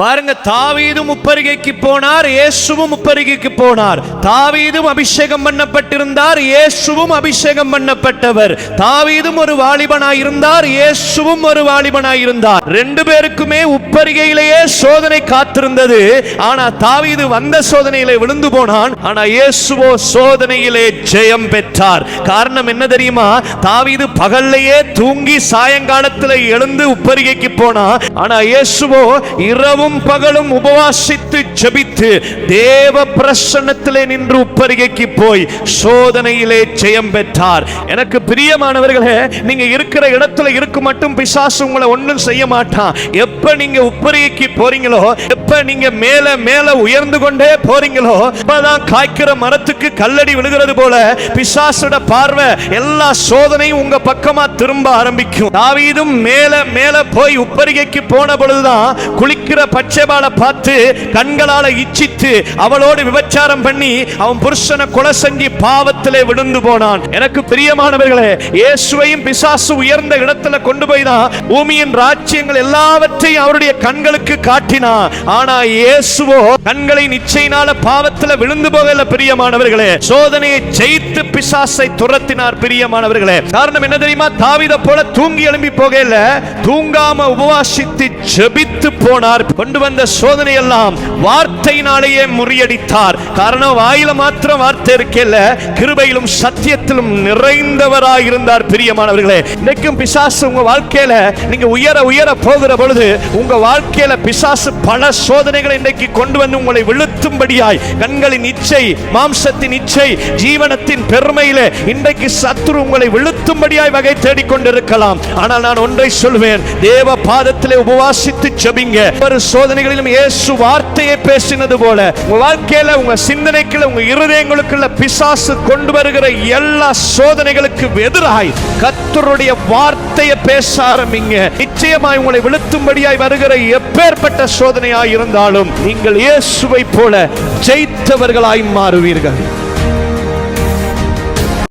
பாருங்க, தாவீதும் உப்பரிகைக்கு போனார், இயேசுவும் உப்பரிகைக்கு போனார். தாவீதும் அபிஷேகம் பண்ணப்பட்டிருந்தார், இயேசுவும் அபிஷேகம் பண்ணப்பட்டவர். தாவீதும் ஒரு வாலிபனாய் இருந்தார், இயேசுவும் ஒரு வாலிபனாய் இருந்தார். ரெண்டு பேருக்குமே உப்பரிகையிலேயே சோதனை காத்திருந்தது. ஆனா தாவீது வந்த சோதனையிலே விழுந்து போனான். ஆனா இயேசுவோ சோதனையிலே ஜெயம் பெற்றார். காரணம் என்ன தெரியுமா? தாவீது பகல்லையே தூங்கி சாயங்காலத்தில் எழுந்து உப்பரிகைக்கு போனான். ஆனா இயேசுவோ இரவும் பகலும் உபவாசித்து ஜெபித்து தேவ பிரசன்னத்திலே நின்று உப்பரிகைக்கு போய் சோதனையிலே ஜெயம் பெற்றார். எனக்கு பிரியமானவர்களே, நீங்க இருக்கிற இடத்துல இருக்கு மட்டும் பிசாசு உங்களை ஒன்றும் செய்ய மாட்டான். எப்ப நீங்க உப்பரிகைக்கு போறீங்களோ, எப்ப நீங்க மேல மேல உயர்ந்து கொண்டே போறீங்களோ, அப்பதான் காய்க்கிற மரத்துக்கு கல்லடி விழுகிறது போல பிசாசோட பார்வை எல்லா சோதனையும் உங்க பக்கமா திரும்ப ஆரம்பிக்கும். தாவீதும் மேல மேல போய் உப்பரிகைக்கு போன பொழுதுதான் குளிக்கிற பச்சைபாலை பார்த்து கண்களால இச்சித்து அவளோடு விபச்சாரம் பண்ணி அவன் புருஷனை கொலை செஞ்சு பாவத்திலே விழுந்து போனான். எனக்கு பிரியமானவர்களே, இயேசுவையும் பிசாசு உயர்ந்த இடத்துல கொண்டு போய் தான் பூமியின் ராஜ்யங்கள் எல்லாவற்றையும் அவருடைய கண்களுக்கு காட்டினான். ஆனா இயேசுவோ கண்களின் இச்சையினால பாவத்துல விழுந்து போகல. பிரியமானவர்களே, சோதனையை ஜெயித்து பிசாசை துரத்தினார். பிரியமானவர்களே, காரணம் என்ன தெரியுமா? தாவீதை போல தூங்கி எழும்பி போகல, தூங்காம உபவாசித்து ஜெபித்து போனார். கொண்டு வந்த சோதனை எல்லாம் வார்த்தையினாலேயே முறியடித்தார். காரணம், வாயில மாத்திரம் வார்த்தை இருக்கல, கிருபையிலும் சத்தியத்திலும் நிறைந்தவராய் இருந்தார். பிரியமானவர்களே, இன்னைக்கும் பிசாசு உங்க வாழ்க்கையில நீங்க உயர உயர போகிற பொழுது உங்க வாழ்க்கையில பிசாசு பல சோதனைகளை இன்றைக்கு கொண்டு வந்து உங்களை விழுத்தும்படியாய், கண்களின் இச்சை, மாம்சத்தின் இச்சை, ஜீவனத்தின் பெருமையிலே இன்றைக்கு சத்துரு உங்களை விழுத்தும்படியாய் வகை தேடிக்கொண்டிருக்கலாம். ஆனால் நான் ஒன்றை சொல்வேன், தேவ பாதத்திலே உபவாசித்து ஜெபிங்க. ஒரு சோதனைகளிலும் இயேசு வார்த்தையை பேசினது போல உங்க வாழ்க்கையில, உங்க சிந்தனைக்குள்ள, உங்க இருதயங்களுக்குள்ள பிசாசு கொண்டு வருகிற எல்லா சோதனைகளுக்கு எதிராய் கர்த்தருடைய வார்த்தையை பேச ஆரம்பிங்க. நிச்சயமாய் உங்களை விழுத்தும்படியாய் வருகிற எப்பேற்பட்ட சோதனையாய் இருந்தாலும் நீங்கள் இயேசுவை போல ஜெயித்தவர்களாய் மாறுவீர்கள்.